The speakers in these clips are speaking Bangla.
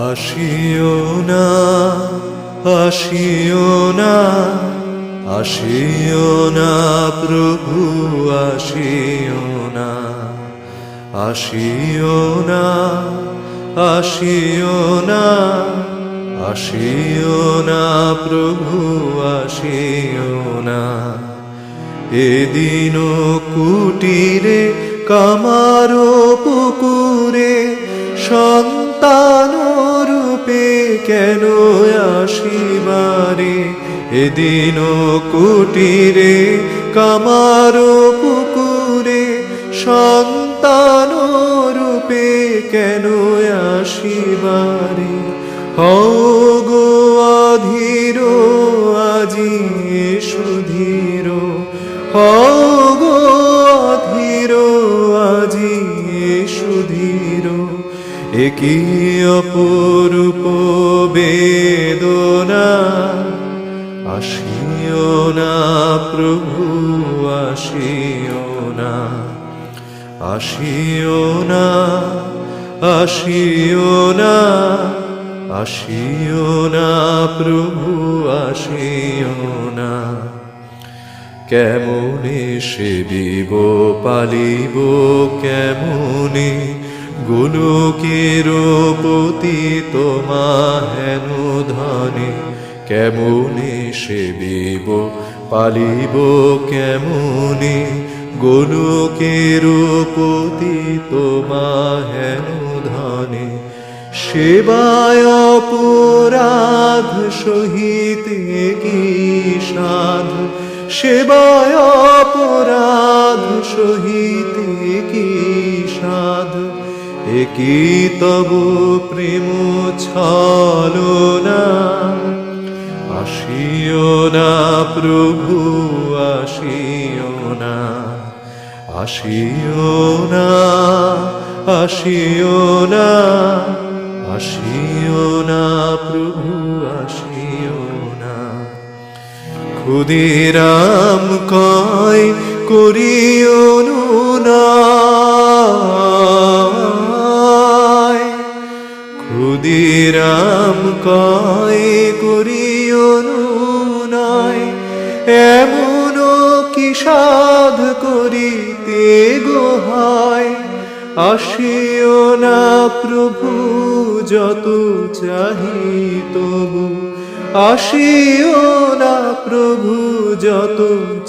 আসিও না, আসিও না, আসিও না প্রভু, আসিও না, আসিও না, আসিও না, আসিও না প্রভু, আসিও না। এদিন কুটিরে কামারো পুকুরে সন্তান রূপে কেন আসিবারে? এদিন কুটিরে কামারো পুকুরে সন্তান রূপে কেন আসিবারে? হও গো অধীর আজি সুধীর, হও গো অধীর আজি সুধীর। একি অপরূপ বেদনা, আসিও না প্রভু, আসিও না, আসিও না, আসিও না, আসিও না প্রভু, আসিও না। কেমনে সেবিব পালিব কেমনে গোলকের পতি তোমা হেন ধনে? কেমনে সেবিব পালিব কেমনে গোলকের পতি তোমা হেন ধনে? সেবায় অপরাধ সহিতে কি সাধ, সেবায় অপরাধ সহিতে কি সাধ? একি তব প্রেম ছলনা, আসিও না প্রভু, আসিও না, আসিও না, আসিও না, আসিও না প্রভু, আসিও না। ক্ষুদিরাম কয় করিও না, ক্ষুদিরাম কয় করিও না, এমন কি সাধ করিতে গোহায়? আসিও না প্রভু, যত চাহি তবু, আসিও না প্রভু, যত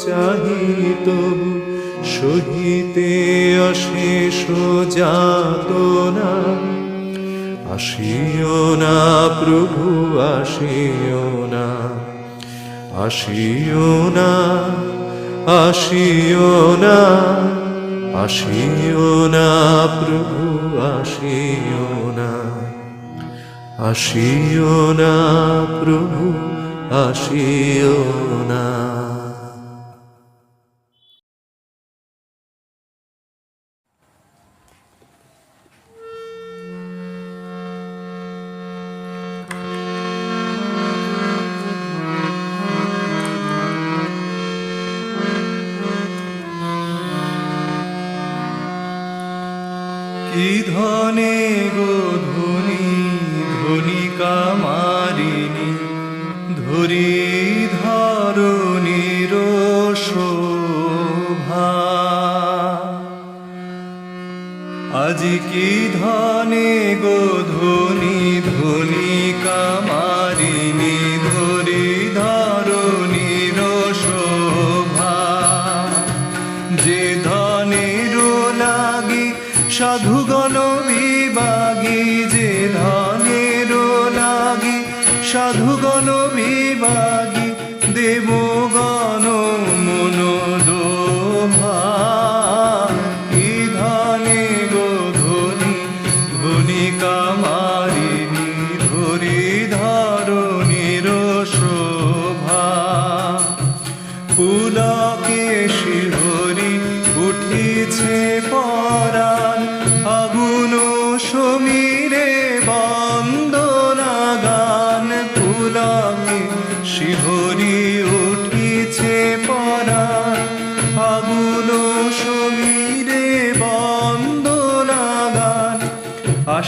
চাহি তবু। সহিতে অশেষ যাতনা, আসিও না প্রভু, আসিও না, আসিও না, আসিও না, আসিও না প্রভু, আসিও না, আসিও না প্রভু, আসিও না। কি ধনে গো ধনী, ধনী কামারিনী, ধরি ধরণীর শোভা। আজ কি ধনে গো ধনী, ধনী কামারিনী, ধরি ধরণীর শোভা। যে ধনের লাগি সাধুগণ বিভাগী, যে ধনের লাগি সাধুগণ বিভাগী, দেবগণ মনোলোভা। কি ধনে গো ধনী, ধনী কামারিনী, ধরি ধরণীর শোভা। পুলকে শিহরি উঠিছে পরাণ, আগুন সমীরে বন্দনা গান। পুলকে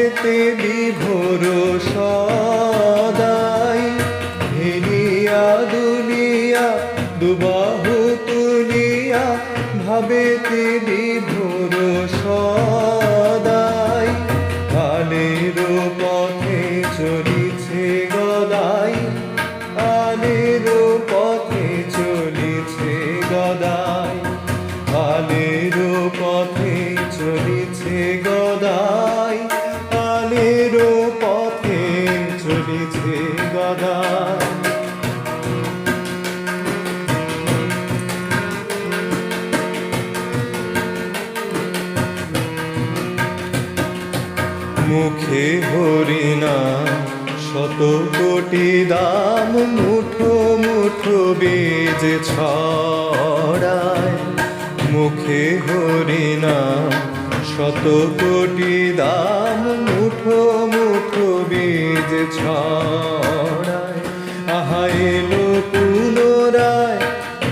ভাবেতে বিভোর সদাই। হেলিয়া দুলিয়া দুবাহু তুলিয়া ভাবেতে বিভোর সদাই। কালের পথে চলিছে গদাই, কালের পথে চলিছে গদাই, কালের পথে চলিছে গদাই, কালের পথে চলিছে গদাই। মুখে হরিনাম শত কোটি দাম, মুঠো মুঠো বীজ ছড়ায়। মুখে হরিনাম শত কোটি দাম, মুঠো মুঠো বীজ ছড়ায়। আহা এলো পুনরায়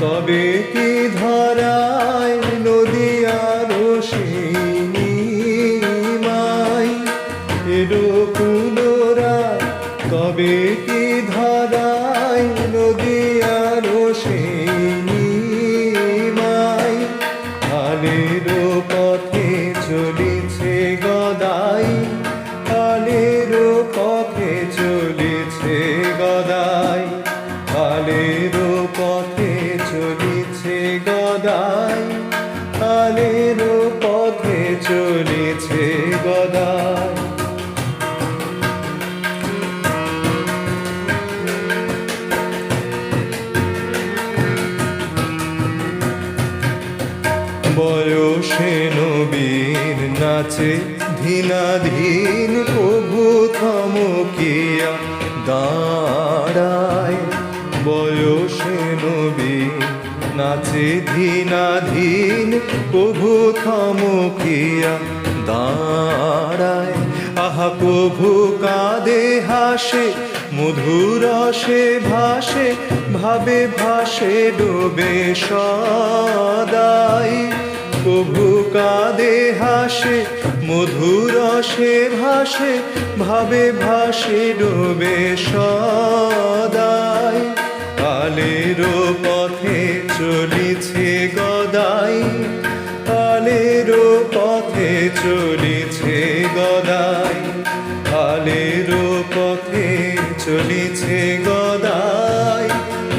তবে কি ধরায়, নদীয়ার সীমায়। এলো পুনরায় তবে কি ধরায়, নদীয়ার সীমায়। কালের পথে চলিছে গদাই, কালের পথে চলিছে গদাই, কালের পথে চলিছে গদাই, কালের পথে চলিছে গদাই। বয়সে নবীর নাচে ধীনাধীন, প্রভু থমকিয়া দাঁড়ায়। বয়সে নবীর নাচে ধীনাধীন, প্রভু থমকিয়া দাঁড়ায়। আহা প্রভু কাঁদে হাসে, মধুরসে ভাসে, ভাবে ভাসে ডোবে সদাই। প্রভু কাঁদে হাসে, মধুরসে ভাসে, ভাবে ভাসে ডোবে সদাই। কালের পথে চলিছে গদাই, কালের পথে চলিছে গদাই, কালের পথে চলিছে গদাই,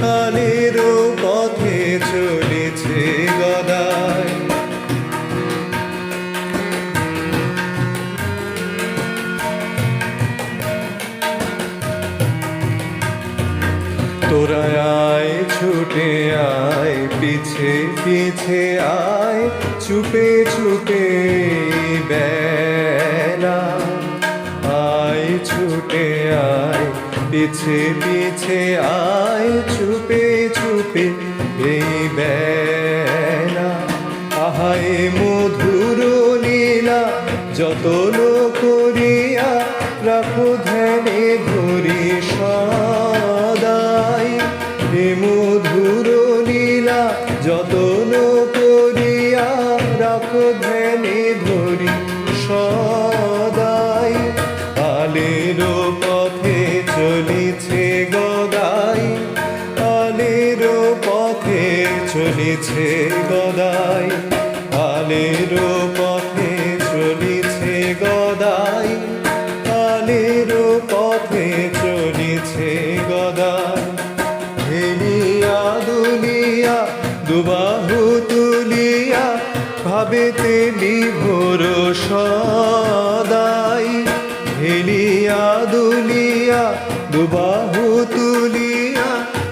কালের পথে চলিছে গদাই। তোরা আয় ছুটে আয়, পিছে পিছে আয়, চুপে চুপে বেলা। আয় ছুটে আয়, পিছে পিছে আয়, চুপে চুপে এই বেলা। আহায় মধুর লীলা যতন করিয়া, রাখো ধ্যানে ধরি সদাই। হে মধুর লীলা যতন করিয়া, রাখো ধ্যানে ধরি সদাই। কালের পথে চলিছে গদাই, কালের পথে চলিছে গদাই, কালের পথে চলিছে গদাই, কালের পথে চলিছে গদাই। হেলিয়া দুলিয়া দুবাহু তুলিয়া, ভাবেতে বিভোর সদাই। হেলিয়া দুলিয়া দুবাহু তুলিয়া,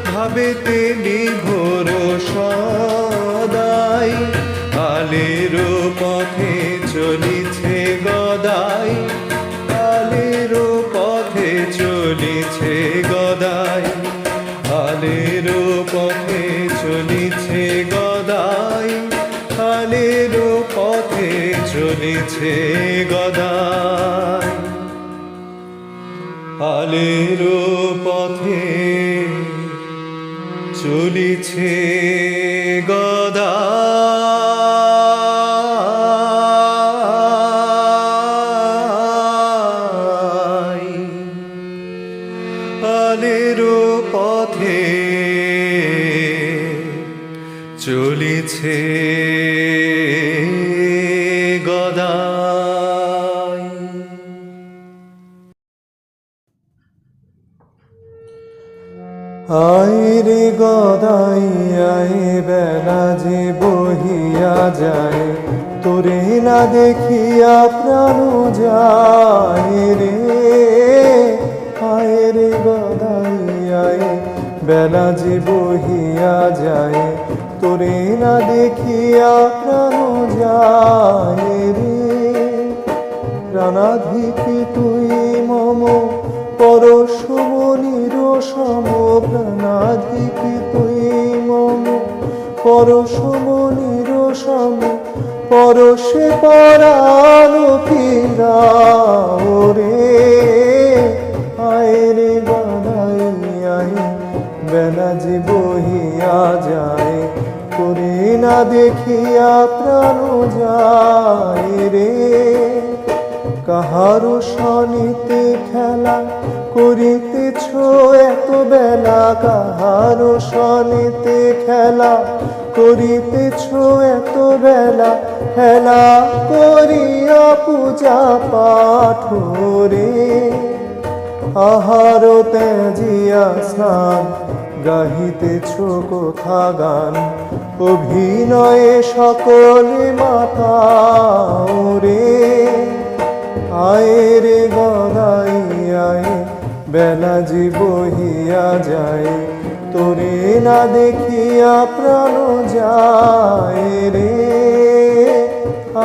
ভাবেতে বিভোর সদাই। কালের পথে চলিছে গদাই, কালের পথে চলিছে গদাই, কালের পথে চলিছে গদাই, কালের পথে চলিছে গদাই, কালের পথে চলিছে গদাই। চলিছে গদাই। আয় রে গদাই আয়, বেলা যে বহিয়া যায়, তোরে না দেখিয়া প্রাণ যায় রে। আয় রে গদাই আয়, বেলা যে বহিয়া যায়, তোরে না দেখিয়া প্রাণ যায় রে। প্রাণাধিক তুই মম পরশমণির সম, প্রাণাধিক তুই মম পরশমণির সম, পরশে পরাণ ফিরাও রে। আয় রে গদাই আয়, বেলা যে বহিয়া যায়, তোরে না দেখিয়া প্রাণ যায় রে। কাহারো সনিতে খেলা করিতেছ এত বেলা, কাহারো সনিতে খেলা করিতেছ এত বেলা, হেলা করিয়া পূজা পাঠ রে। আহার ত্যাজিয়া স্নান, গাহিতেছ কোথা গান, অভিনয়ে সকলে মাতাও রে। আয় রে গদাই আয়, বেলা যে বহিয়া যায়, তোরে না দেখিয়া প্রাণ যায় রে।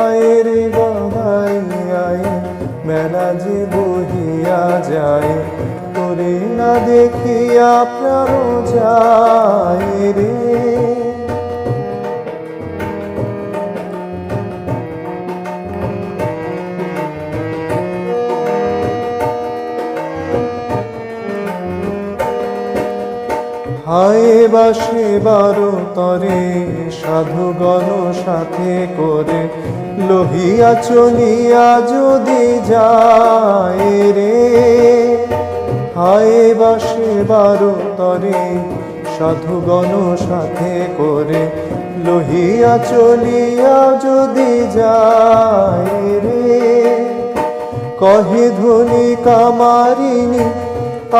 আয় রে গদাই আয়, বেলা যে বহিয়া যায়, তোরে না দেখিয়া প্রাণ যায় রে। হায় বাসে বারো তরে, সাধুগণ সাথে করে, লহিয়া চলিয়া যদি যায় রে। হায় বাসে বারো তরে, সাধুগণ সাথে করে, লহিয়া চলিয়া যদি যায় রে। কহে ধনী কামারিনী,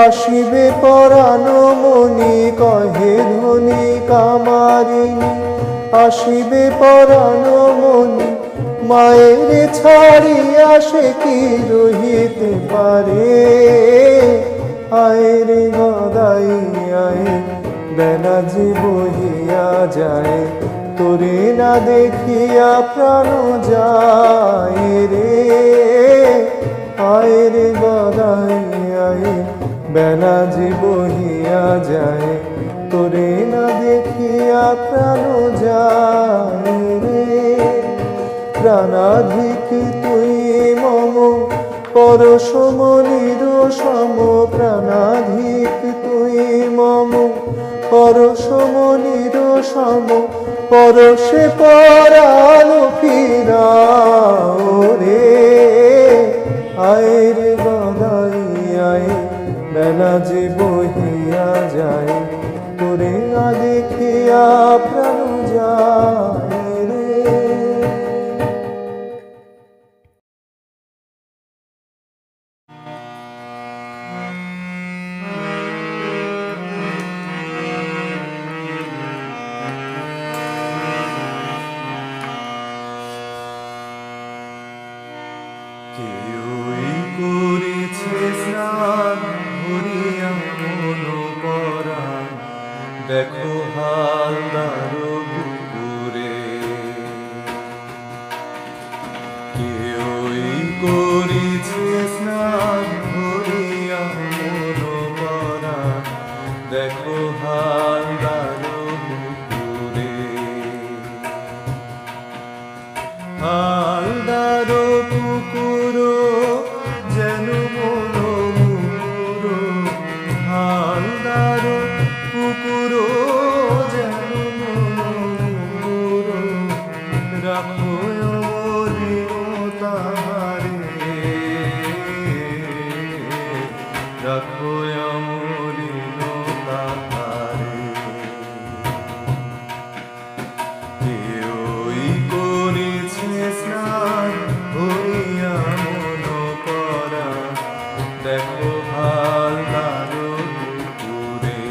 আসিবে পরাণ মনি, কহে ধনী কামারিনী, আসিবে পরাণ মনি, মায়ের ছাড়িয়া সে কি রহিতে পারে। আয় রে গদাই আয়, বেলা যে বহিয়া যায়, তোরে না দেখিয়া প্রাণ যায় রে। আয় রে গদাই আয়, বেলা যে বহিয়া যায়, তোরে না দেখিয়া প্রাণ যায় রে। প্রাণাধিক তুই মম পরশমণির সম, প্রাণাধিক তুই মম পরশমণির সম, পরশে পরাণ ফিরাও রে। আয় রে গদাই আয়, বেলা যে বহিয়া যায়, তোরে না দেখিয়া প্রাণ যায় রে। কেউই করেছে স্নান, ভরিয়া মন পরাণ, দেখো হালদার পুকুরে। কেউই করেছে স্নান, ভরিয়া মন পরাণ, দেখো হালদার পুকুরে। হালদার পুকুর যেন মন মুকুর, হালদার পুকুর যেন মন মুকুর, রাখো তাহারে, রাখো মলিন তাহারে। কেউই করেছে স্নান হইয়া মন করা, দেখো হালদার পুকুরে।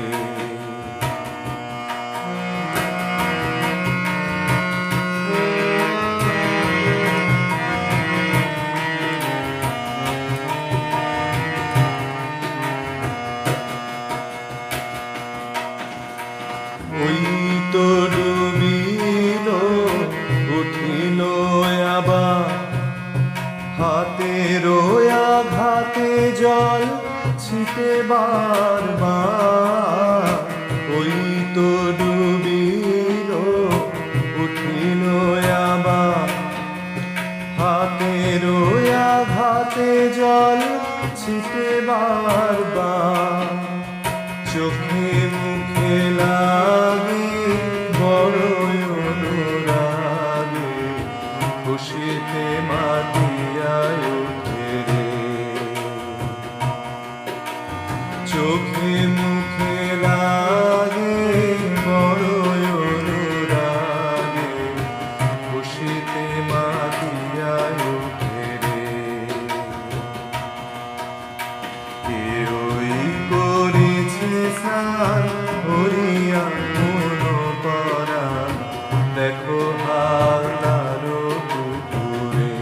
ওই তো ডুবিল উঠিল আবার, হাতে আঘাতে জল ছিটে বারবার। ওই তো ডুবিল উঠিল আবার, হাতে আঘাতে জল ছিটে বারবার। চোখে মুখে লাগে বড় অনুরাগে, খুশিতে মাতিয়ায় ওঠে রে। চোখে মুখে লাগে বড় অনুরাগে, খুশিতে মাতিয়ায় ওঠে রে। কেউই করেছে স্নান হরিয়া মন করা, দেখো হালদার পুকুরে।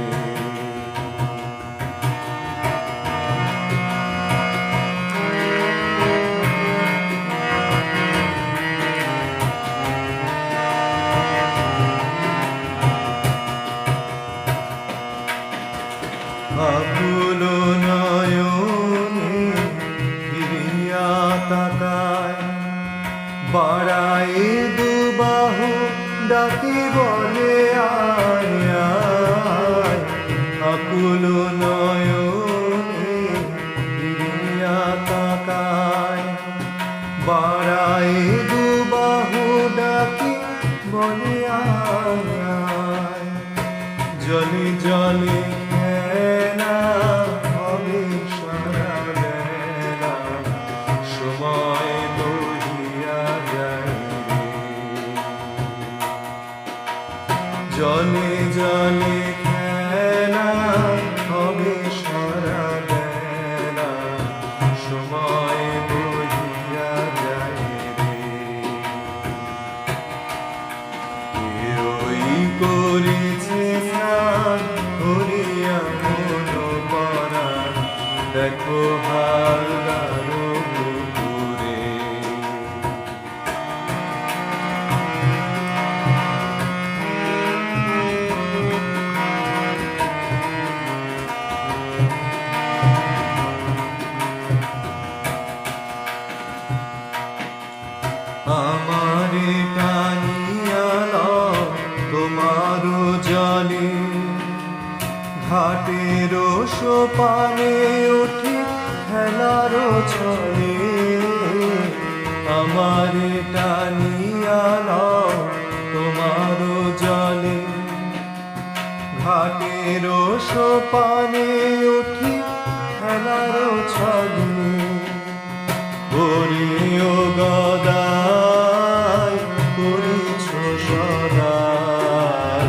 আকুল নয়নে ফিরিয়া তাকায়, বাড়ায় দুবাহু ডাকি বলে আয় আয়। আকুল নয়নে ফিরিয়া তাকায়, বাড়ায় দুবাহু ডাকি বলে আয় আয়। জলে জলে খেলা হবে সারা বেলা, সময় বহিয়া যায় রে। জলে জলে খেলা হবে সারা বেলা, সময় বহিয়া যায় রে। কেউই করেছে স্নান হরিয়া মন করা, দেখো হালদার পুকুরে। আমারে টানিয়া লও তোমারও জলে, ঘাটের সোপানে উঠি খেলারও ছলে। আমারে টানিয়া লও তোমারও জলে, ঘাটের সোপানে উঠি খেলারও ছলে। ওরে ও গদাই করিছ সদাই,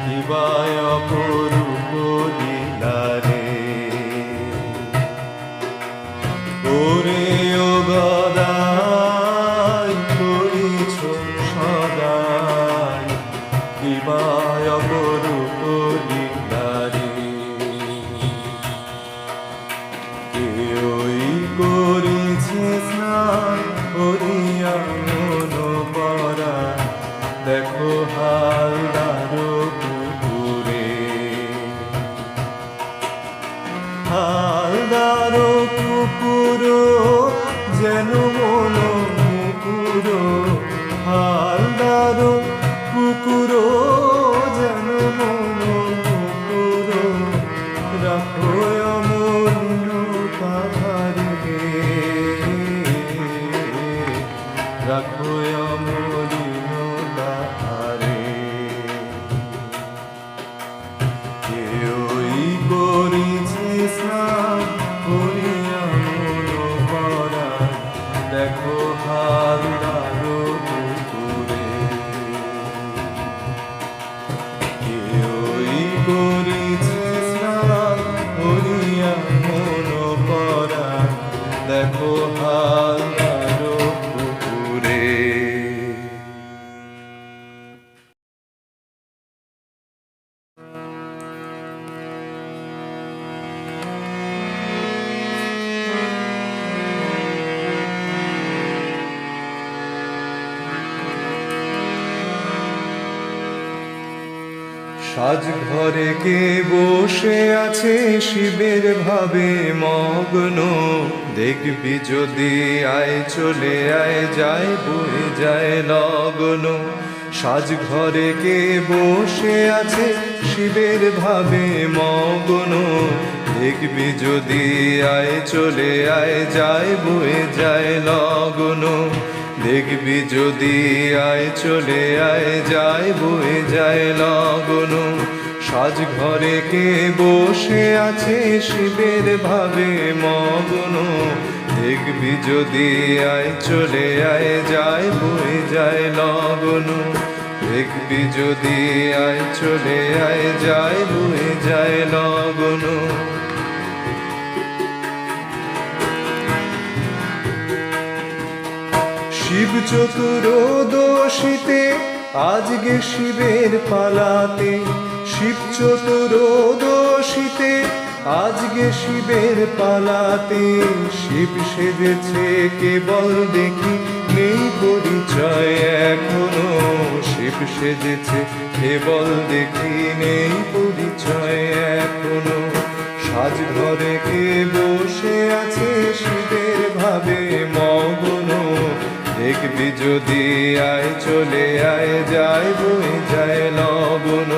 কিবায় অপরূপ লীলা রে। ওরে ও গদাই করিছ সদাই, কিবায় অপরূপ লীলা রে। কেউই করেছে স্নান হরিয়া মন করা, দেখো হালদার পুকুরে। হালদার পুকুর যেন মন মুকুর, হালদার পুকুর যেন মন মুকুর। রাখো অমূল্য পাহাড়ে, রাখো অমলিন তাহারে। সাজ ঘরে কে বসে আছে শিবের ভাবে মগ্ন, দেখবি যদি আয় চলে আয় যায় বয়ে যায় লগন। সাজ ঘরে কে বসে আছে শিবের ভাবে মগ্ন, দেখবি যদি আয় চলে আয় যায় বয়ে যায় লগন। দেখবি যদি আয় চলে আয় যায় বয়ে যায় লগন। সাজ ঘরে কে বসে আছে শিবের ভাবে মগ্ন, দেখবি যদি আয় চলে আয় যায় বয়ে যায় লগন। দেখবি যদি আয় চলে আয় যায় বয়ে যায় লগন। শিব চতুর্দশীতে আজকে শিবের পালাতে, শিব চতুর্দশীতে আজকে শিবের পালাতে। শিব সেজেছে কেবল দেখি নেই পরিচয় এখনো, শিব সেজেছে কেবল দেখি নেই পরিচয় এখনো। সাজ ঘরে কে বসে আছে শিবের ভাবে মগ্ন, দেখবি যদি আয় চলে আয় যায় বয়ে যায় লগন।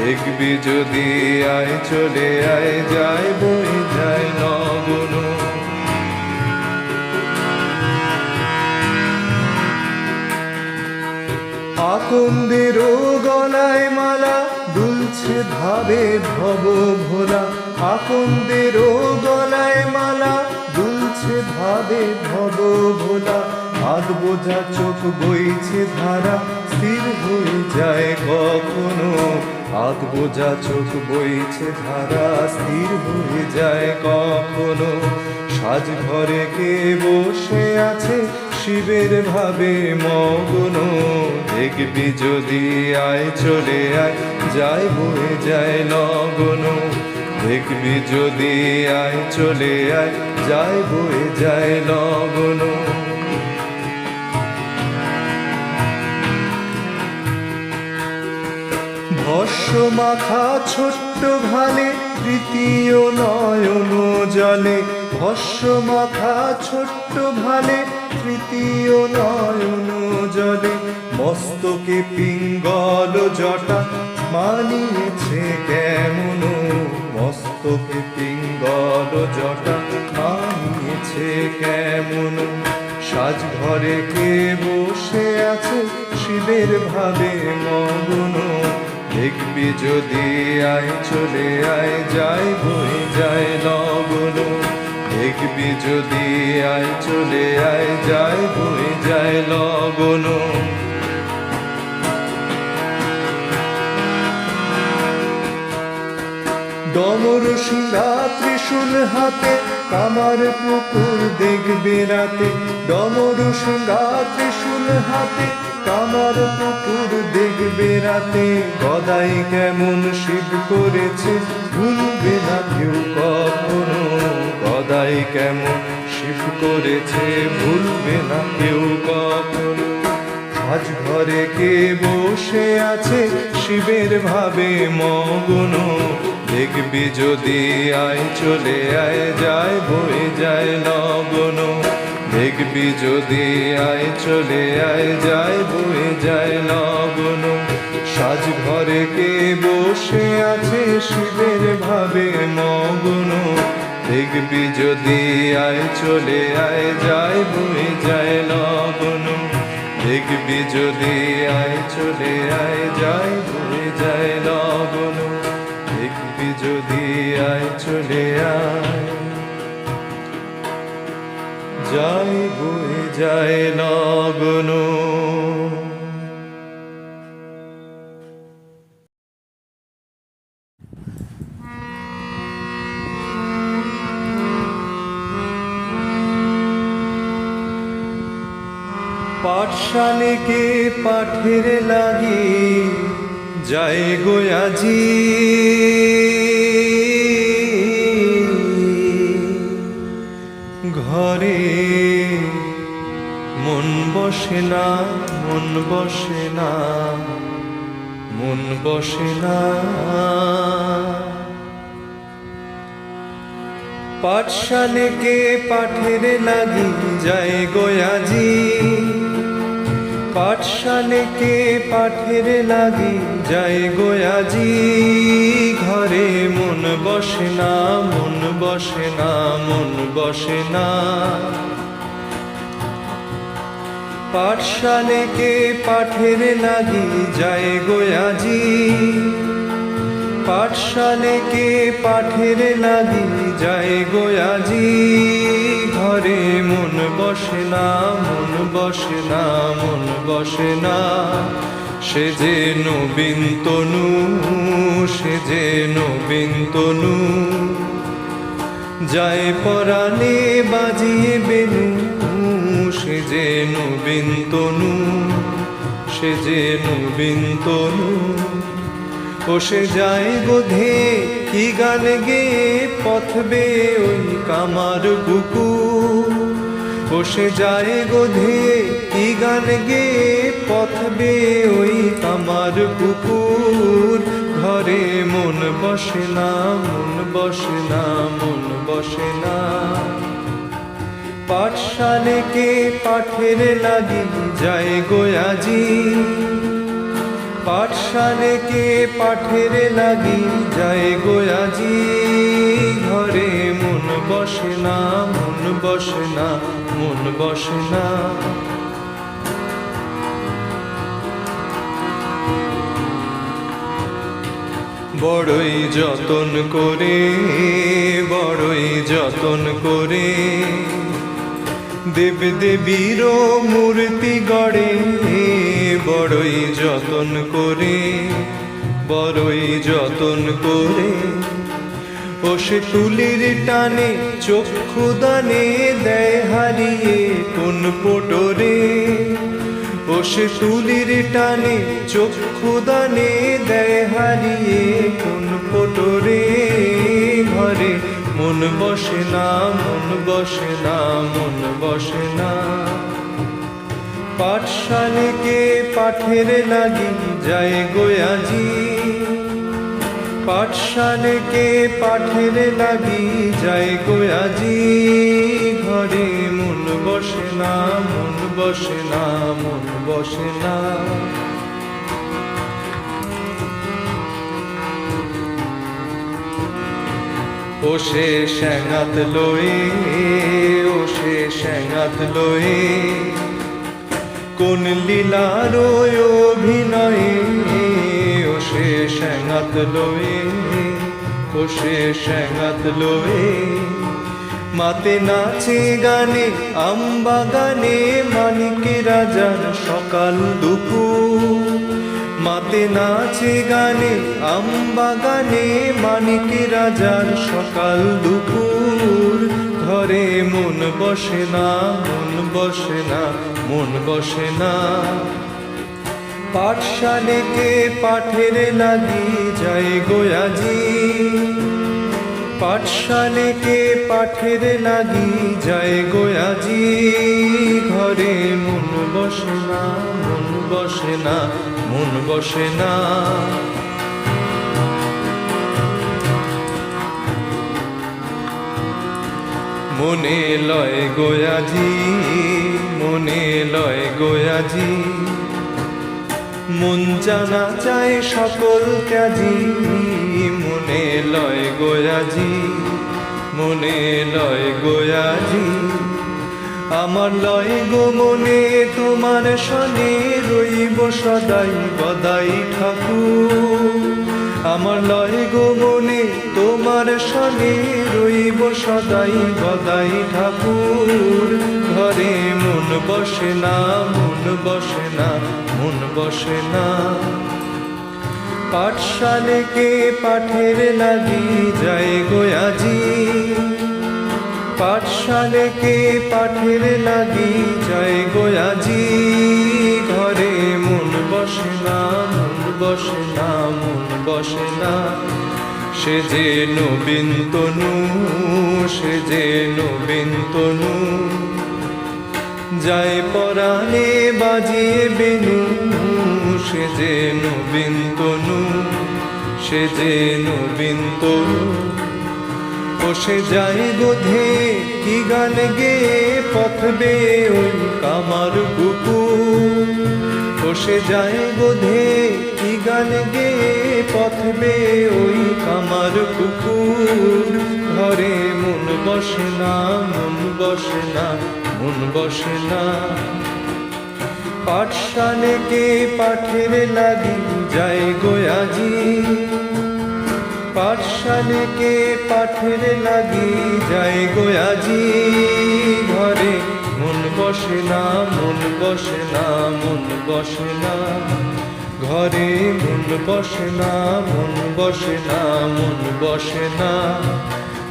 দেখবি যদি আয় চলে আয় যায় বয়ে যায় লগন। আকন্দেরও গলায় মালা দুলছে ভাবে ভব ভোলা, আকন্দেরও গলায় মালা দুলছে ভাবে ভব ভোলা। হাত বোঝা চোখ বইছে ধারা স্থির হয়ে যায় কখনো, হাত বোঝা চোখ বইছে ধারা স্থির হয়ে যায় কখনো। সাজ ঘরে কে বসে আছে শিবের ভাবে মগ্ন, দেখবি যদি আয় চলে আয় যায় বয়ে যায় লগন। দেখবি যদি আয় চলে আয় যায় বয়ে যায় লগন। ভস্য মাখা ছোট্ট ভালে তৃতীয় নয়ন জলে, ভস্য মাখা ছোট্ট ভালে তৃতীয় নয়ন জলে। মস্তকে পিঙ্গল জটা মানিয়েছে কেমন, মস্তকে পিঙ্গল জটা মানিয়েছে কেমন। সাজ ঘরে কে বসে আছে শিবের ভাবে মগ্ন, দেখবি যদি আয় চলে আয় যায় বয়ে যায় লগন। দেখবি যদি আয় চলে আয় যায় বয়ে যায় লগন। ডমর শিঙা ত্রিশূল হাতে কামার পুকুর দেখবে রাতে, ডমর শিঙা ত্রিশূল হাতে কামার পুকুর দেখবে রাতে। গদাই কেমন শিব করেছে ভুলবে না কেউ কখনো, গদাই কেমন শিব করেছে ভুলবে না কেউ কখনো। সাজ ঘরে কে বসে আছে শিবের ভাবে মগ্ন, দেখবি যদি আয় চলে আয় যায় বয়ে যায় লগন। দেখবি যদি আয় চলে আয় যায় বয়ে যায় লগন। সাজ ঘরে কে বসে আছে শিবের ভাবে মগ্ন, দেখবি যদি আয় চলে আয় যায় বয়ে যায় লগন। দেখবি যদি আয় চলে আয় যায় বয়ে যায় লগন। দেখবি যদি আয় চলে আয় যায় বয়ে যায় লগন। পাঠশালে কে পাঠের লাগি যায় গো আজি, ঘরে মন বসে না মন বসে না মন বসে না। পাঠশালে কে পাঠের লাগি যায় গো আজি, পাঠশালে কে পাঠের লাগি যায় গো আজি। ঘরে মন বসে না, মন বসে না, মন বসে না। পাঠশালে কে পাঠের লাগি যায় গো আজি, পাঠশালে কে পাঠের লাগি যায় গো আজি। ঘরে মন বসে না, মন বসে না, মন বসে না। সে যে নবীন তনু, সে যে নবীন তনু, যায় পরাণে বাজিয়ে বেনু। সে যে নবীন তনু, সে যে নবীন তনু। ও সে যায় গোধে কি গান গেয়ে পথবে ওই কামার বুকু। ও সে যায় গোধে কি গান গেয়ে পথবে ওই কামার পুকুর। ঘরে মন বসে না, মন বসে না, মন বসে না। পাঠশালে কে পাঠের লাগি যায় গো আজি, পাঠশালে কে পাঠের লাগি যায় গো আজি। ঘরে মন বসে না, মন বসে না, মন বসে না। বড়ই যতন করে, বড়ই যতন করে দেব দেবীর মূর্তি গড়ে। বড়ই যতন করে, বড়ই যতন করে। ও সে তুলির টানে চক্ষু দানে দেয় হারিয়ে কোন পটরে। ও সে তুলির টানে চক্ষু দানে দেয় হারিয়ে কোন পটরে। ঘরে মন বসে না, মন বসে না, মন বসে না। পাঠশালে কে পাঠের লাগি যায় গো আজি, পাঠশালে কে পাঠের লাগি যায় গো আজি। ঘরে মন বসে না, মন বসে না, মন বসে না। ও সে স্যাঙাত লয়ে, ও সে স্যাঙাত লয়ে কোন লীলার অভিনয়ে। ও সে স্যাঙাত লয়ে, ও সে স্যাঙাত লয়ে মাতে নাচে গানে আম্বা গানে মানিকে রাজার সকাল দুপুর। মাতে নাচে গানে আম্বা গানে মানিকে রাজার সকাল দুপুর। ঘরে মন বসে না, মন বসে না, মন বসে না। পাঠশালে কে পাঠের লাগি যায় গো আজি, পাঠশালে কে পাঠের লাগি যায় গো আজি। ঘরে মন বসে না, মন বসে না, মন বসে না। মনে লয় গো আজি, মনে লয় গো আজি। মন জানা চায় সকল ত্যাজি। মনে লয় গো আজি, মনে লয় গো আজি। আমার লয় গো মনে তোমার সনে রইব সদাই গদাই ঠাকুর। আমার লয় গো মনে তোমার সনে রইব সদাই গদাই ঠাকুর। ঘরে মন বসে না, মন বসে না, মন বসে না। পাঠশালে কে পাঠের লাগি যায় গো আজি, পাঠশালে কে পাঠের লাগি যায় গো আজি। ঘরে মন বসে না, মন বসে না, মন বসে না। সে যে নবীন তনু, সে যে নবীন তনু, যায় পরাণে বাজিয়ে বেনু, সে যে নবীন তনু, সে যে নবীন তনু। ও সে যায় বোধে কি গান গেয়ে পথবে ওই কামার কুকুর। ও সে যায় বোধে কি গান গেয়ে পথবে ওই কামার কুকুর। ঘরে মন বসে না, মন বসে না, মন বসে না। পাঠশালেকে পাঠের লাগি যায় গো আজি, পাঠশালেকে পাঠের লাগি যায় গো আজি। ঘরে মন বসে না, মন বসে না, মন বসে না। ঘরে মন বসে না, মন বসে না, মন বসে না।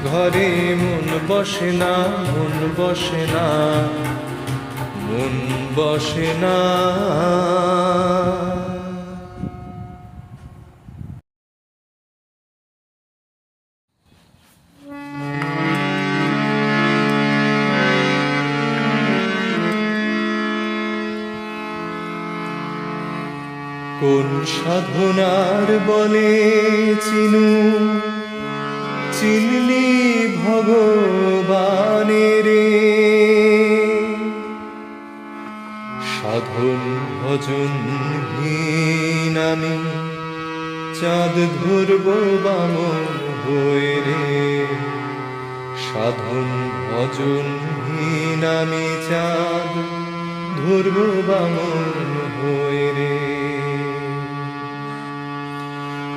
ঘরে মন বসে না, মন বসে না, মন বসে না। কোন সাধনার বলে চিনু, চিনলি ভগবানের। সাধন ভজন হীন আমি চাঁদ ধরব বামন হয়ে রে। সাধন ভজন হীন আমি চাঁদ ধরব বামন হয়ে রে।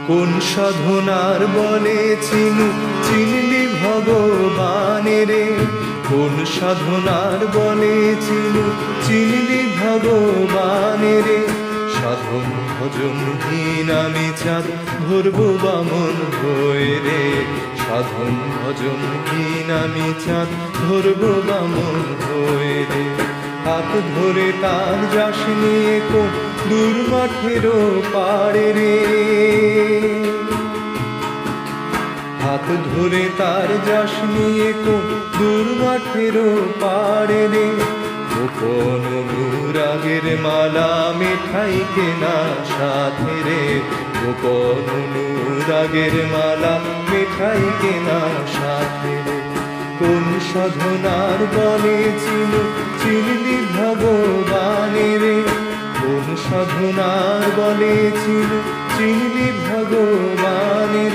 কোন সাধনার বলে চিনু, চিনলি ভগবানের। কোন সাধনার বলে চিনু, চিনলি ভগবানের। সাধন ভজন হীন আমি চাঁদ ধরব বামন হয়ে রে। সাধন ভজন হীন আমি চাঁদ ধরব বামন হয়ে রে। হাত ধরে তার যাস নিয়ে কোন দূর মাঠেরও পাড়ে রে। হাত ধরে তার যাস নিয়ে কোন দূর মাঠেরও পাড়ে রে। গোপন অনুরাগের মালা মিঠাই কেনা সাথে রে। গোপন অনুরাগের মালা মিঠাই কেনা সাথে রে। কোন সাধনার বলে চিনু, চিনলি ভগবানের। কোন সাধনার বলে চিনু, চিনলি ভগবানের।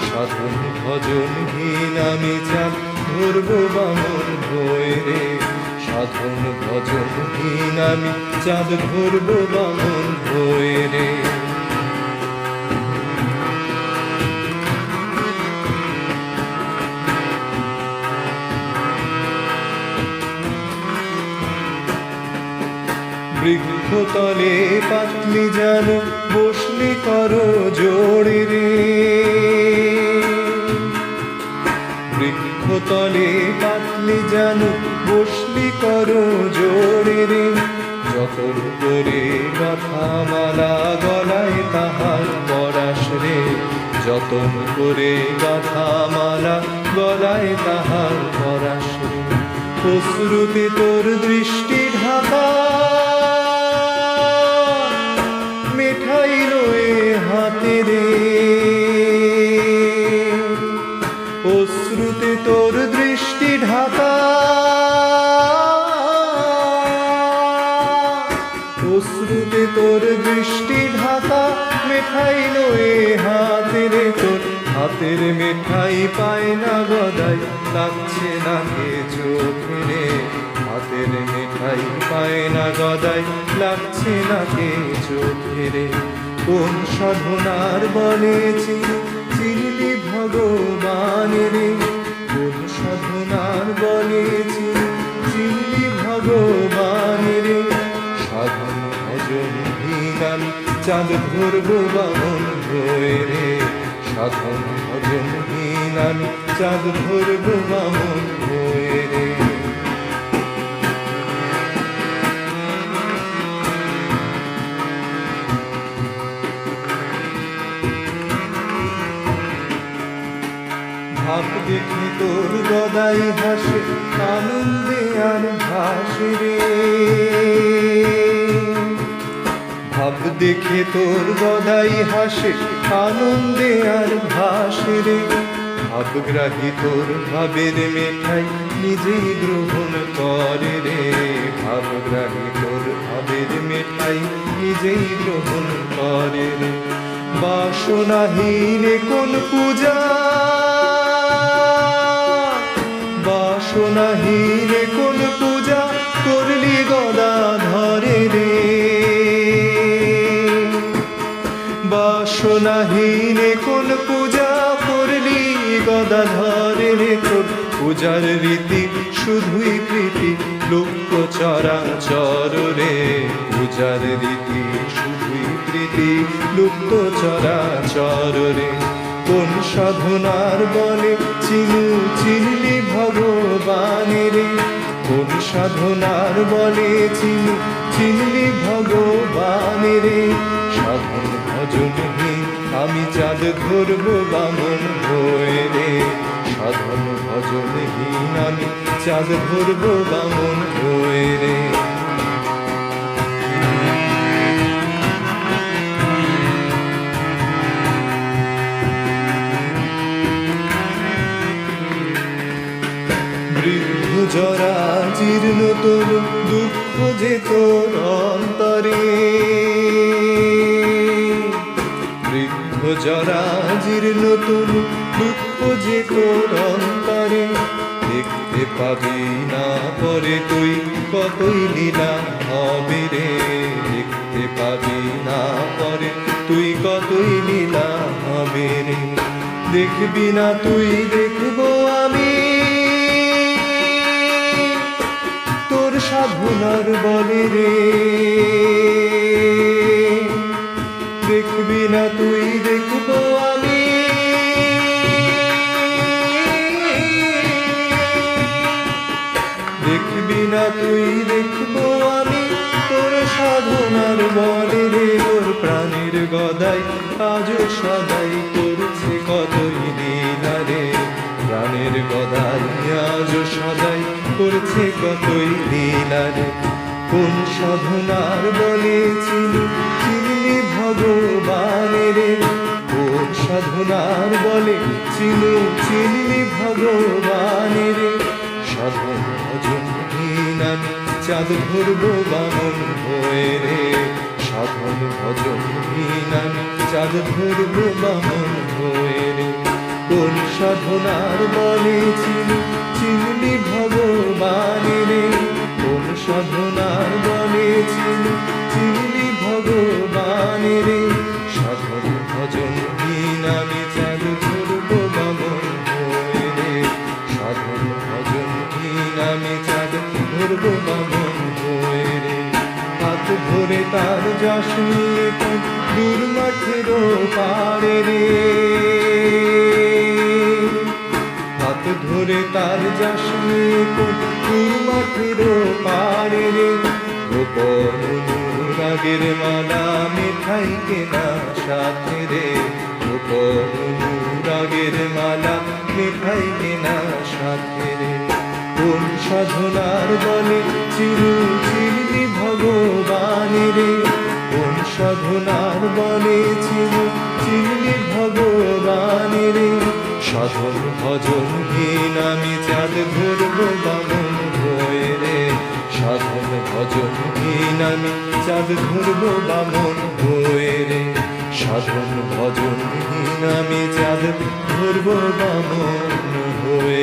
সাধন ভজন হীন আমি চাঁদ ধরব বামন হয়ে রে। সাধন ভজন হীন আমি চাঁদ ধরব বামন হয়ে রে। বৃক্ষতলে পাতলি যেন বসলি করো জোড়ে রে। বৃক্ষতলে পাতলি যেন বসলি করো জোড়ে রে। যতন করে গাথা মালা গলায় তাহার পরাশ রে। যতন করে গাথা মালা গলায় তাহার পরাশ রে। অশ্রুতে তোর দৃষ্টি ঢাকা মিঠাই লয়ে হাতে রে। অশ্রুতে তোর দৃষ্টি ঢাকা, অশ্রুতে তোর দৃষ্টি ঢাকা মিঠাই লয়ে হাতে রে। তোর হাতের মিঠাই পায় না গদাই লাগছে না কে চোখে রে। হাতের মিঠাই পায় না গদাই লাগছে না কে চোখে রে। কোন সাধনার বলে চিনু, চিনলি ভগবানের। কোন সাধনার বলে চিনু, চিনলি ভগবানের। সাধন ভজন হীন আমি চাঁদ ধরব বামন হয়ে রে। সাধন ভজন হীন আমি চাঁদ ধরব বামন হয়ে রে। ভাব দেখে তোর গদাই হাসে আনন্দে আর ভাসে রে, ভাব দেখে তোর গদাই হাসে আনন্দে আর ভাসে রে, ভাবগ্রাহী তোর ভাবের মেঠাই নিজেই গ্রহণ করে রে, ভাবগ্রাহী তোর ভাবের মেঠাই নিজেই গ্রহণ করে রে। বাসনাহীন কোন পূজা, বাসনাহীন কোন পূজা করলি গদা ধরে রে, বাসনাহীন কোন পূজা করলি গদা ধরে রে। তোর পূজার রীতি শুধুই প্রীতি লুপ্ত চরাচর রে, পূজার রীতি শুধুই প্রীতি লুপ্ত চরাচর রে। কোন সাধনার বলে চিনলি ভগবান রে, কোন সাধনার বলে চিনলি ভগবান রে। সাধন ভজনহীন আমি চাঁদ ধরব বামন হয়ে রে, সাধন ভজনহীন আমি চাঁদ ধরব বামন হয়ে রে। বৃদ্ধ জরা জীর্ণ তোর দুঃখ যে তোর অন্তরে, বৃদ্ধ জরা জীর্ণ তোর দুঃখ যে তোর অন্তরে। দেখতে পাবি না পরে তুই কতই লীলা হবে রে, দেখতে পাবি না পরে তুই কতই লীলা হবে রে। দেখবি না তুই দেখবো আমি তোর সাধনার বলে রে, দেখবি না তুই দেখবো আমি দেখবি না তুই দেখবো আমি তোর সাধনার বলে রে। তোর প্রাণের গদাই আজও সদাই করছে কতই লীলা রে, প্রাণের গদাই আজও সদাই করছে কতই লীলা রে। কোন সাধনার বলে চিনলি ভগবান রে, কোন সাধনার বলে চিনলি ভগবান রে। সাধন ভজনহীন আমি চাঁদ ধরব বামন হয়ে রে, সাধন ভজনহীন আমি চাঁদ ধরব বামন হয়ে রে। কোন সাধনার বলে চিনলি ভগবান রে, কোন সাধনার বলে চিনলি ভগবান রে। সাধন ভজনহীন আমি চাঁদ ধরব বামন হয়ে রে, সাধন ভজনহীন আমি চাঁদ ধরব বামন হয়ে রে। হাত ধরে তার যশ নিয়ে কোন দূর মাঠেরও পারে রে, হাত ধরে তার যশ নিয়ে কোন দূর মাঠেরও পারে রে। গোপন অনুরাগের মালা মিঠাই কেনা সাথে রে, গোপন অনুরাগের মালা মিঠাই কেনা সাথে রে। কোন সাধনার বলে চিনলি ভগবান রে, কোন সাধনার বলে চিনলি ভগবান রে। সাধন ভজনহীন আমি চাঁদ ধরব বামন হয়ে রে, সাধন ভজনহীন আমি চাঁদ ধরব বামন হয়ে রে, সাধন ভজনহীন আমি চাঁদ ধরব বামন হয়ে।